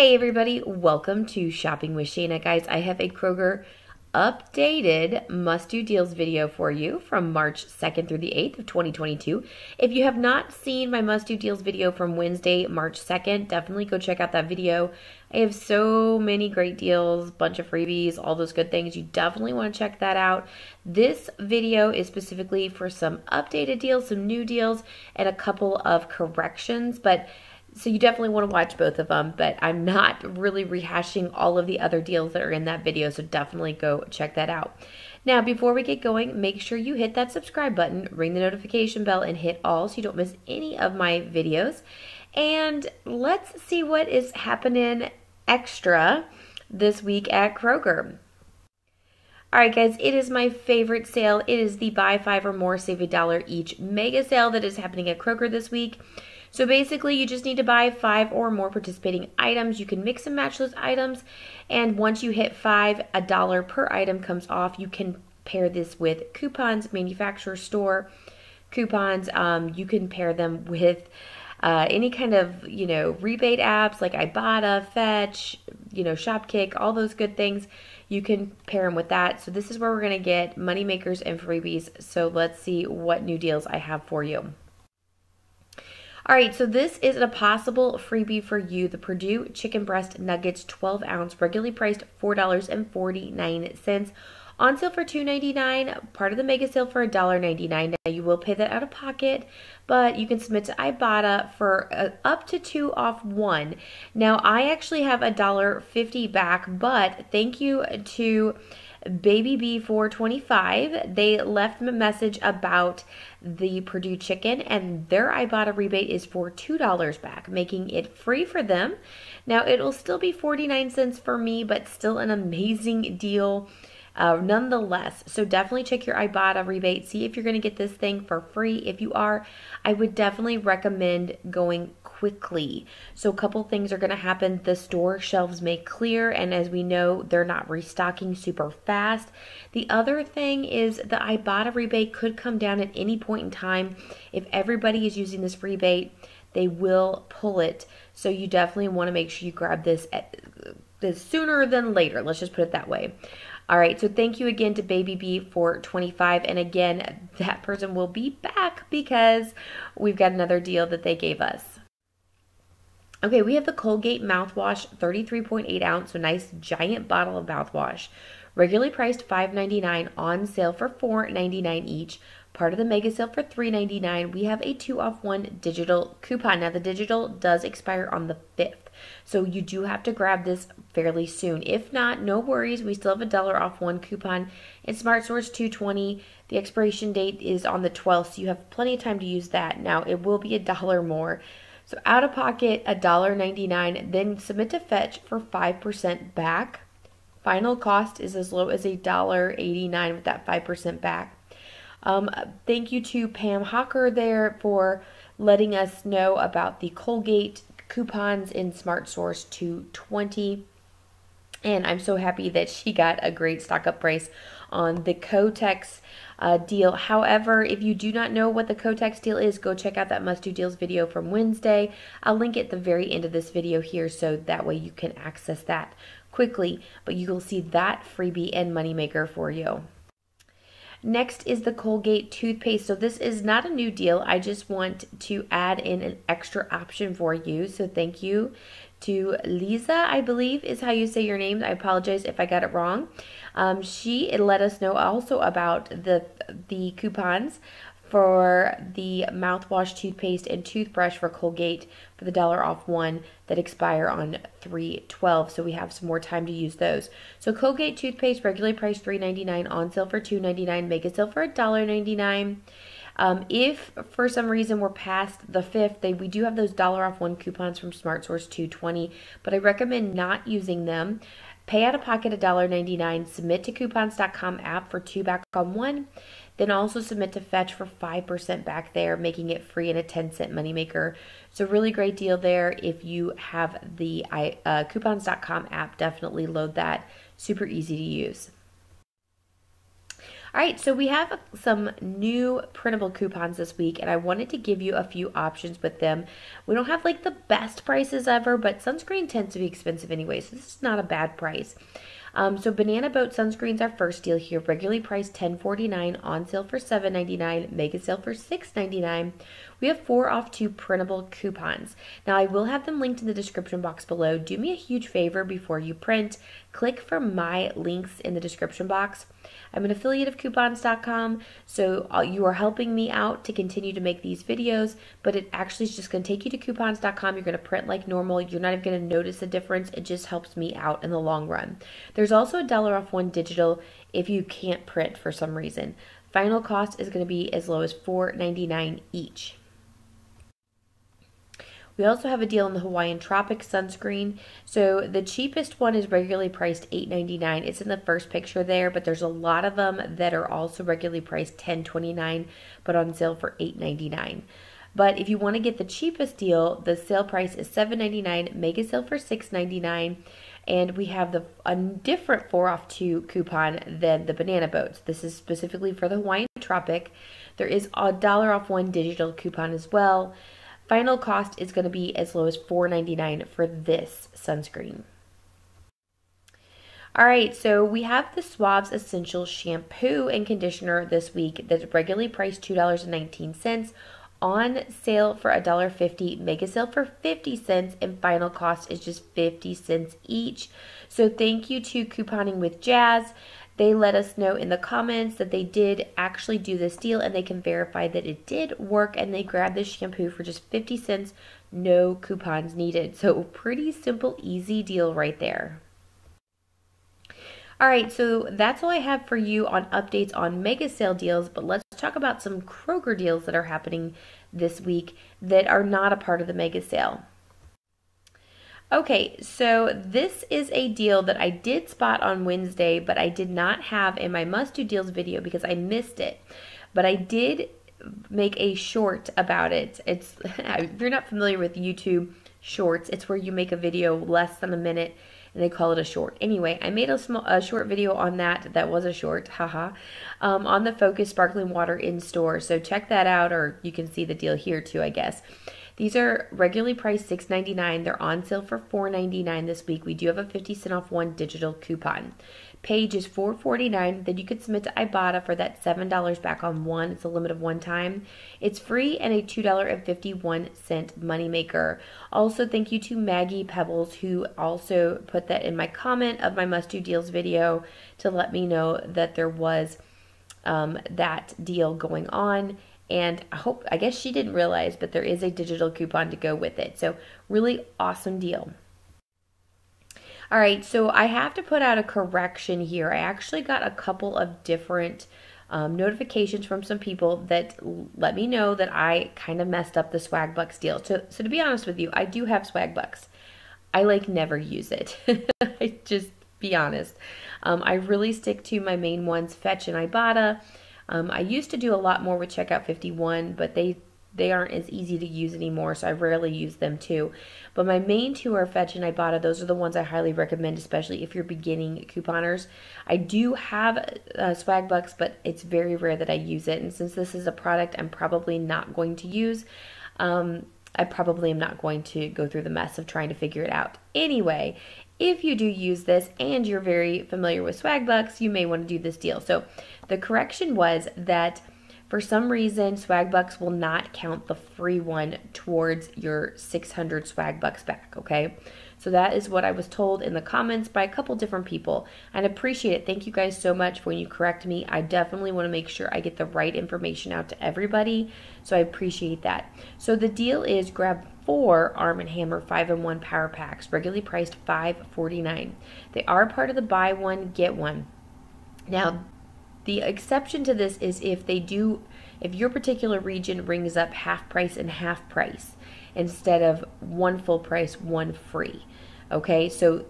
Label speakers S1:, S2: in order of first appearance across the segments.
S1: Hey everybody, welcome to Shopping with Shana. Guys, I have a Kroger updated must-do deals video for you from March 2nd through the 8th of 2022. If you have not seen my must-do deals video from Wednesday, March 2nd, definitely go check out that video. I have so many great deals, bunch of freebies, all those good things. You definitely want to check that out. This video is specifically for some updated deals, some new deals, and a couple of corrections, so you definitely want to watch both of them, but I'm not really rehashing all of the other deals that are in that video, so definitely go check that out. Now, before we get going, make sure you hit that subscribe button, ring the notification bell, and hit all so you don't miss any of my videos. And let's see what is happening extra this week at Kroger. Alright guys, it is my favorite sale. It is the buy 5 or more, save $1 each mega sale that is happening at Kroger this week. So basically, you just need to buy 5 or more participating items. You can mix and match those items, and once you hit 5, $1 per item comes off. You can pair this with coupons, manufacturer store coupons. You can pair them with any kind of, rebate apps like Ibotta, Fetch, Shopkick, all those good things. You can pair them with that. So this is where we're going to get money makers and freebies. So let's see what new deals I have for you. All right, so this is a possible freebie for you. The Purdue Chicken Breast Nuggets 12 ounce, regularly priced $4.49. On sale for $2.99, part of the mega sale for $1.99. Now you will pay that out of pocket, but you can submit to Ibotta for up to 2 off 1. Now I actually have $1.50 back, but thank you to Baby B 425. They left me a message about the Purdue chicken, and their Ibotta rebate is for $2 back, making it free for them. Now it'll still be 49 cents for me, but still an amazing deal nonetheless. So definitely check your Ibotta rebate, see if you're going to get this thing for free. If you are, I would definitely recommend going quickly. So a couple things are going to happen. The store shelves may clear, and as we know, they're not restocking super fast. The other thing is the Ibotta rebate could come down at any point in time. If everybody is using this rebate, they will pull it. So you definitely want to make sure you grab this sooner than later. Let's just put it that way. All right, so thank you again to Baby B for 25, and again, that person will be back because we've got another deal that they gave us. Okay, we have the Colgate mouthwash, 33.8 ounce, so nice giant bottle of mouthwash. Regularly priced $5.99, on sale for $4.99 each. Part of the mega sale for $3.99. We have a 2 off 1 digital coupon. Now the digital does expire on the 5th. So you do have to grab this fairly soon. If not, no worries. We still have a $1 off 1 coupon in Smart Source 220. The expiration date is on the 12th, so you have plenty of time to use that. Now it will be $1 more. So out of pocket, $1.99. Then submit to Fetch for 5% back. Final cost is as low as $1.89 with that 5% back. Thank you to Pam Hawker there for letting us know about the Colgate coupons in Smart Source 220. And I'm so happy that she got a great stock up price on the Kotex deal. However, if you do not know what the Kotex deal is, go check out that Must Do Deals video from Wednesday. I'll link it at the very end of this video here, so that way you can access that quickly. But you will see that freebie and moneymaker for you. Next is the Colgate toothpaste. So this is not a new deal. I just want to add in an extra option for you. So thank you to Lisa, I believe is how you say your name. I apologize if I got it wrong. She let us know also about the coupons for the mouthwash, toothpaste, and toothbrush for Colgate for the $1 off 1 that expire on 3/12. So we have some more time to use those. So Colgate toothpaste, regularly priced $3.99, on sale for $2.99, mega sale for $1.99. If for some reason we're past the 5th, we do have those $1 off 1 coupons from Smart Source 220, but I recommend not using them. Pay out of pocket $1.99, submit to coupons.com app for 2 back on 1. Then also submit to Fetch for 5% back there, making it free and a 10-cent moneymaker. So really great deal there. If you have the coupons.com app, definitely load that. Super easy to use. All right, so we have some new printable coupons this week, and I wanted to give you a few options with them. We don't have like the best prices ever, but sunscreen tends to be expensive anyway, so this is not a bad price. So Banana Boat sunscreen's our first deal here, regularly priced $10.49, on sale for $7.99, mega sale for $6.99. We have 4 off 2 printable coupons. Now I will have them linked in the description box below. Do me a huge favor before you print. Click for my links in the description box. I'm an affiliate of coupons.com, so you are helping me out to continue to make these videos, but it actually is just going to take you to coupons.com. You're going to print like normal. You're not even going to notice a difference. It just helps me out in the long run. There's also $1 off 1 digital if you can't print for some reason. Final cost is going to be as low as $4.99 each. We also have a deal on the Hawaiian Tropic sunscreen. So the cheapest one is regularly priced $8.99. It's in the first picture there, but there's a lot of them that are also regularly priced $10.29, but on sale for $8.99. But if you want to get the cheapest deal, the sale price is $7.99, mega sale for $6.99. And we have a different 4 off 2 coupon than the Banana Boats. This is specifically for the Hawaiian Tropic. There is a $1 off 1 digital coupon as well. Final cost is going to be as low as $4.99 for this sunscreen. All right, so we have the Suave's Essential Shampoo and Conditioner this week that's regularly priced $2.19, on sale for $1.50, mega sale for 50 cents, and final cost is just 50 cents each. So thank you to Couponing with Jazz. They let us know in the comments that they did actually do this deal, and they can verify that it did work, and they grabbed this shampoo for just 50 cents, no coupons needed. So pretty simple, easy deal right there. All right, so that's all I have for you on updates on mega sale deals, but let's talk about some Kroger deals that are happening this week that are not a part of the mega sale. Okay, so this is a deal that I did spot on Wednesday, but I did not have in my must-do deals video because I missed it. But I did make a short about it. It's if you're not familiar with YouTube shorts, it's where you make a video less than a minute and they call it a short. Anyway, I made a short video on that was a short, haha, on the Focus Sparkling Water in store. So check that out, or you can see the deal here too, I guess. These are regularly priced $6.99. They're on sale for $4.99 this week. We do have a 50 cent off 1 digital coupon. Page is $4.49. Then you could submit to Ibotta for that $7 back on one. It's a limit of one time. It's free and a $2.51 moneymaker. Also, thank you to Maggie Pebbles, who also put that in my comment of my must-do deals video to let me know that there was that deal going on. And I guess she didn't realize, but there is a digital coupon to go with it. So really awesome deal. All right, so I have to put out a correction here. I actually got a couple of different notifications from some people that let me know that I kind of messed up the Swag Bucks deal. So to be honest with you, I do have Swag Bucks. I never use it. I just be honest. I really stick to my main ones, Fetch and Ibotta. I used to do a lot more with Checkout 51, but they aren't as easy to use anymore, so I rarely use them too. But my main two are Fetch and Ibotta. Those are the ones I highly recommend, especially if you're beginning couponers. I do have Swag Bucks, but it's very rare that I use it. And since this is a product I'm probably not going to use, I probably am not going to go through the mess of trying to figure it out. Anyway, if you do use this and you're very familiar with Swag Bucks, you may want to do this deal. So the correction was that for some reason, Swag Bucks will not count the free one towards your 600 Swag Bucks back, okay? So that is what I was told in the comments by a couple different people. And I appreciate it. Thank you guys so much for when you correct me. I definitely want to make sure I get the right information out to everybody. So I appreciate that. So the deal is grab 4 Arm & Hammer 5-in-1 power packs, regularly priced $5.49. They are part of the buy one, get one. Now, the exception to this is if your particular region rings up half price and half price instead of one full price, one free. Okay, so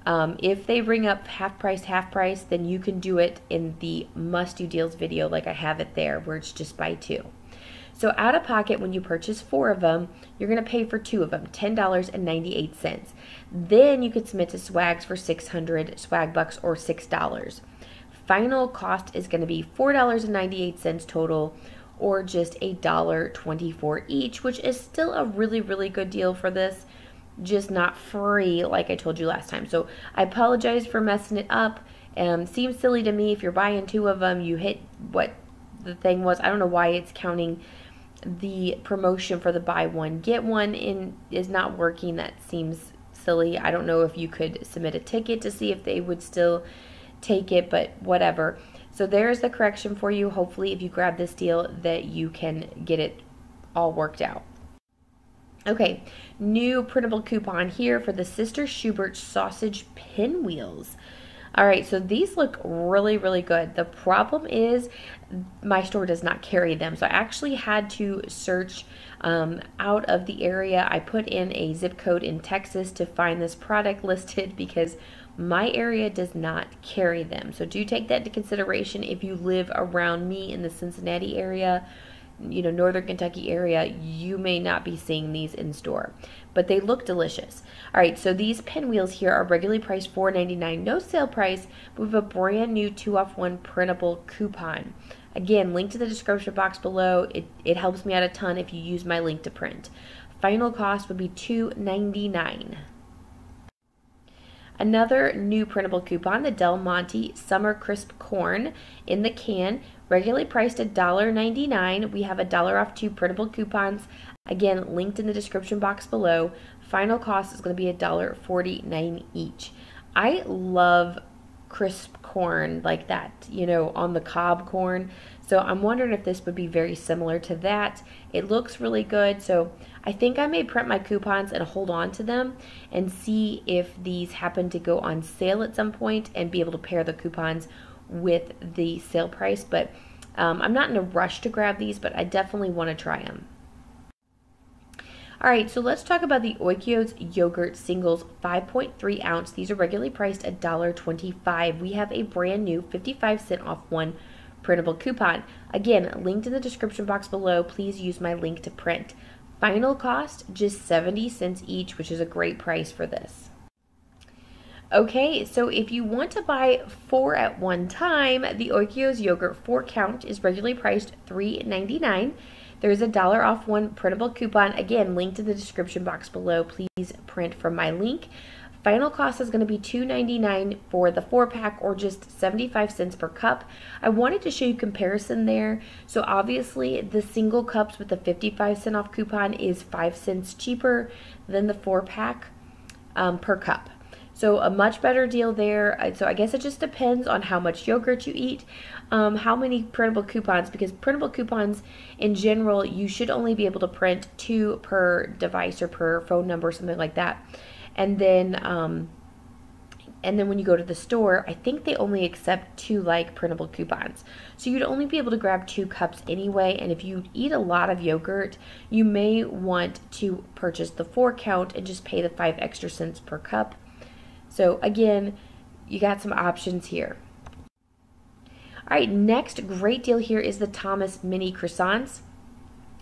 S1: if they ring up half price, then you can do it in the must do deals video like I have it there, where it's just buy 2. So out of pocket, when you purchase 4 of them, you're going to pay for 2 of them, $10.98. Then you could submit to Swags for 600 Swag Bucks or $6. Final cost is going to be $4.98 total, or just $1.24 each, which is still a really, really good deal for this, just not free like I told you last time. So I apologize for messing it up. Seems silly to me. If you're buying 2 of them, you hit what the thing was. I don't know why it's counting the promotion for the buy one get one in is not working. That seems silly. I don't know if you could submit a ticket to see if they would still take it, but whatever. So there's the correction for you. Hopefully if you grab this deal that you can get it all worked out. Okay, new printable coupon here for the Sister Schubert sausage pinwheels. All right, so these look really, really good. The problem is my store does not carry them. So I actually had to search out of the area. I put in a zip code in Texas to find this product listed because my area does not carry them. So do take that into consideration if you live around me in the Cincinnati area, Northern Kentucky area. You may not be seeing these in store, but they look delicious. All right, so these pinwheels here are regularly priced $4.99, no sale price, but we have a brand new 2-off-1 printable coupon. Again, link to the description box below. It helps me out a ton if you use my link to print. Final cost would be $2.99. Another new printable coupon, the Del Monte Summer Crisp Corn in the can, regularly priced $1.99. We have $1 off 2 printable coupons. Again, linked in the description box below. Final cost is going to be $1.49 each. I love crisp corn like that, on the cob corn. So I'm wondering if this would be very similar to that. It looks really good. So I think I may print my coupons and hold on to them and see if these happen to go on sale at some point and be able to pair the coupons with the sale price. But I'm not in a rush to grab these, but I definitely want to try them. All right, so let's talk about the Oikos Yogurt Singles 5.3 ounce. These are regularly priced $1.25. We have a brand new 55-cent off 1 printable coupon. Again, linked in the description box below. Please use my link to print. Final cost, just 70 cents each, which is a great price for this. Okay, so if you want to buy 4 at one time, the Oikos Yogurt 4-count is regularly priced $3.99. There's $1 off 1 printable coupon. Again, linked in the description box below. Please print from my link. Final cost is going to be $2.99 for the 4-pack, or just 75 cents per cup. I wanted to show you comparison there. So obviously the single cups with the 55-cent off coupon is 5 cents cheaper than the 4-pack per cup. So a much better deal there. So I guess it just depends on how much yogurt you eat, how many printable coupons, because printable coupons in general, you should only be able to print 2 per device or per phone number or something like that. And then when you go to the store, I think they only accept 2 printable coupons. So you'd only be able to grab 2 cups anyway. And if you eat a lot of yogurt, you may want to purchase the 4-count and just pay the 5 extra cents per cup. So again, you got some options here. All right, next great deal here is the Thomas Mini Croissants.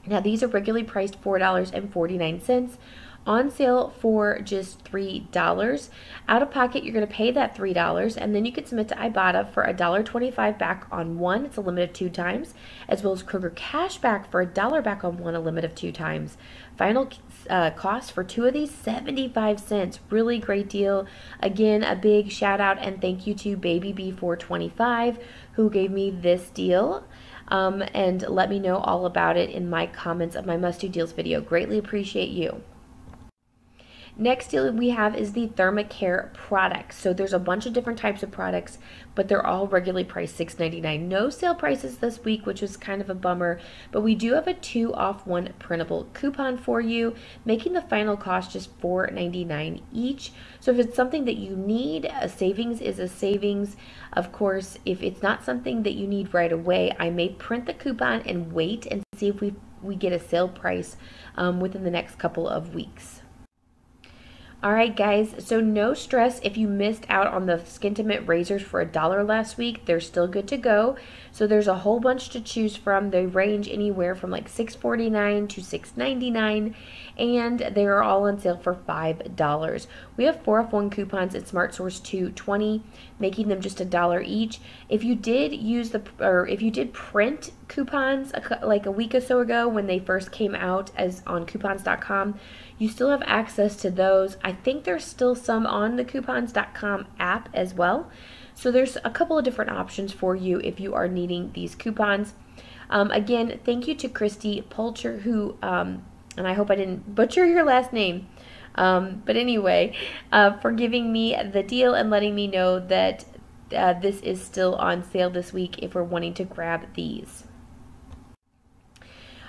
S1: Now these are regularly priced $4.49. On sale for just $3. Out of pocket, you're going to pay that $3, and then you can submit to Ibotta for $1.25 back on 1. It's a limit of 2 times, as well as Kroger cash back for $1 back on 1, a limit of 2 times. Final cost for 2 of these, 75 cents. Really great deal. Again, a big shout out and thank you to BabyB425 who gave me this deal. And let me know all about it in my comments of my must-do deals video. Greatly appreciate you. Next deal we have is the Thermacare products. So there's a bunch of different types of products, but they're all regularly priced $6.99. No sale prices this week, which was kind of a bummer, but we do have a 2 off 1 printable coupon for you, making the final cost just $4.99 each. So if it's something that you need, a savings is a savings. Of course, if it's not something that you need right away, I may print the coupon and wait and see if we get a sale price within the next couple of weeks. Alright guys, so no stress if you missed out on the Skintimate razors for $1 last week. They're still good to go. So there's a whole bunch to choose from. They range anywhere from $6.49 to $6.99, and they are all on sale for $5. We have 4 off 1 coupons at Smart Source 220. making them just $1 each. If you did if you did print coupons like a week or so ago when they first came out as on coupons.com, you still have access to those. I think there's still some on the coupons.com app as well. So there's a couple of different options for you if you are needing these coupons. Again, thank you to Christy Pulcher, who, and I hope I didn't butcher your last name, but anyway, for giving me the deal and letting me know that this is still on sale this week if we're wanting to grab these.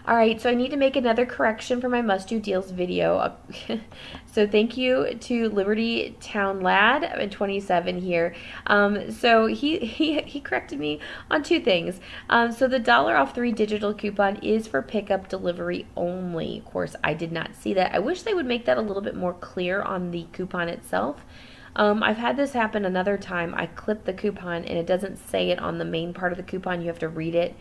S1: All right, so I need to make another correction for my Must Do Deals video. So thank you to Liberty Town Lad at 27 here. So he corrected me on two things. So the $1 off 3 digital coupon is for pickup delivery only. Of course, I did not see that. I wish they would make that a little bit more clear on the coupon itself. I've had this happen another time. I clipped the coupon and it doesn't say it on the main part of the coupon. You have to read it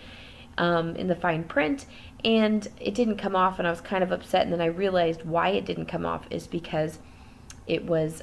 S1: in the fine print, and it didn't come off, and I was kind of upset, and then I realized why it didn't come off is because it was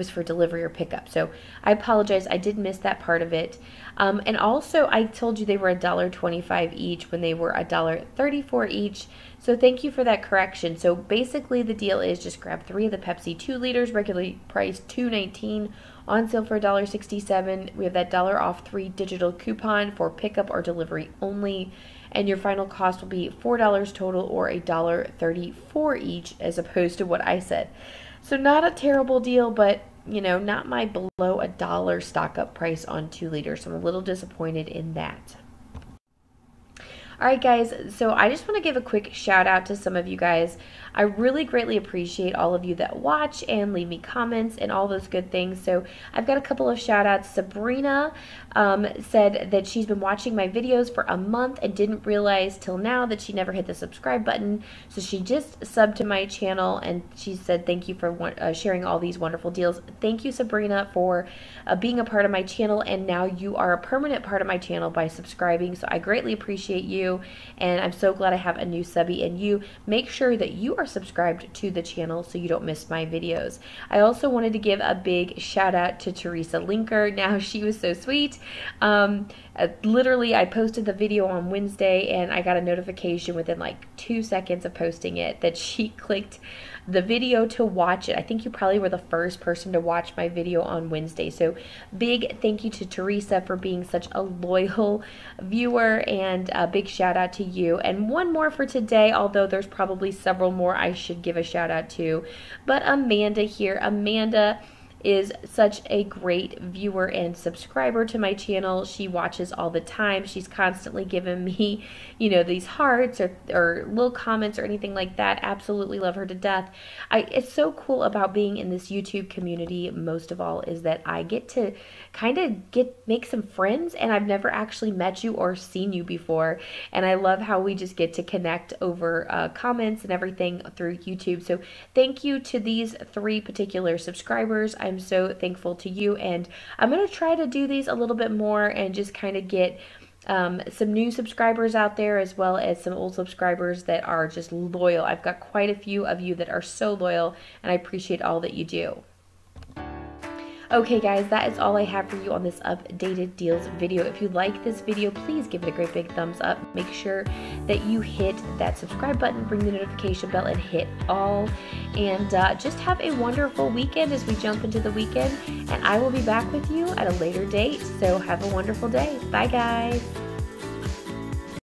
S1: for delivery or pickup. So I apologize, I did miss that part of it. And also I told you they were $1.25 each when they were $1.34 each. So thank you for that correction. So basically the deal is just grab 3 of the Pepsi 2 liters, regularly priced $2.19, on sale for $1.67. We have that $1 off 3 digital coupon for pickup or delivery only. And your final cost will be $4 total, or $1.34 each, as opposed to what I said. So not a terrible deal, but you know, not my below $1 stock up price on 2 liters. So I'm a little disappointed in that. All right, guys, so I just want to give a quick shout out to some of you guys. I really greatly appreciate all of you that watch and leave me comments and all those good things. So I've got a couple of shout outs. Sabrina said that she's been watching my videos for a month and didn't realize till now that she never hit the subscribe button. So she just subbed to my channel, and she said thank you for sharing all these wonderful deals. Thank you, Sabrina, for being a part of my channel, and now you are a permanent part of my channel by subscribing. So I greatly appreciate you, and I'm so glad I have a new subby in you. Make sure that you are subscribed to the channel so you don't miss my videos. I also wanted to give a big shout out to Teresa Linker. Now, she was so sweet. Literally, I posted the video on Wednesday, and I got a notification within like 2 seconds of posting it that she clicked the video to watch it. I think you probably were the first person to watch my video on Wednesday. So big thank you to Teresa for being such a loyal viewer, and a big shout out to you. And one more for today, although there's probably several more I should give a shout out to. But Amanda here. Amanda is such a great viewer and subscriber to my channel. She watches all the time. She's constantly giving me, you know, these hearts or little comments or anything like that. Absolutely love her to death. It's so cool about being in this YouTube community, most of all, is that I get to kind of make some friends, and I've never actually met you or seen you before. And I love how we just get to connect over comments and everything through YouTube. So thank you to these 3 particular subscribers. I'm so thankful to you, and I'm going to try to do these a little bit more and just kind of get some new subscribers out there, as well as some old subscribers that are just loyal. I've got quite a few of you that are so loyal, and I appreciate all that you do. Okay, guys, that is all I have for you on this updated deals video. If you like this video, please give it a great big thumbs up. Make sure that you hit that subscribe button, ring the notification bell, and hit all. And just have a wonderful weekend as we jump into the weekend. And I will be back with you at a later date. So have a wonderful day. Bye, guys.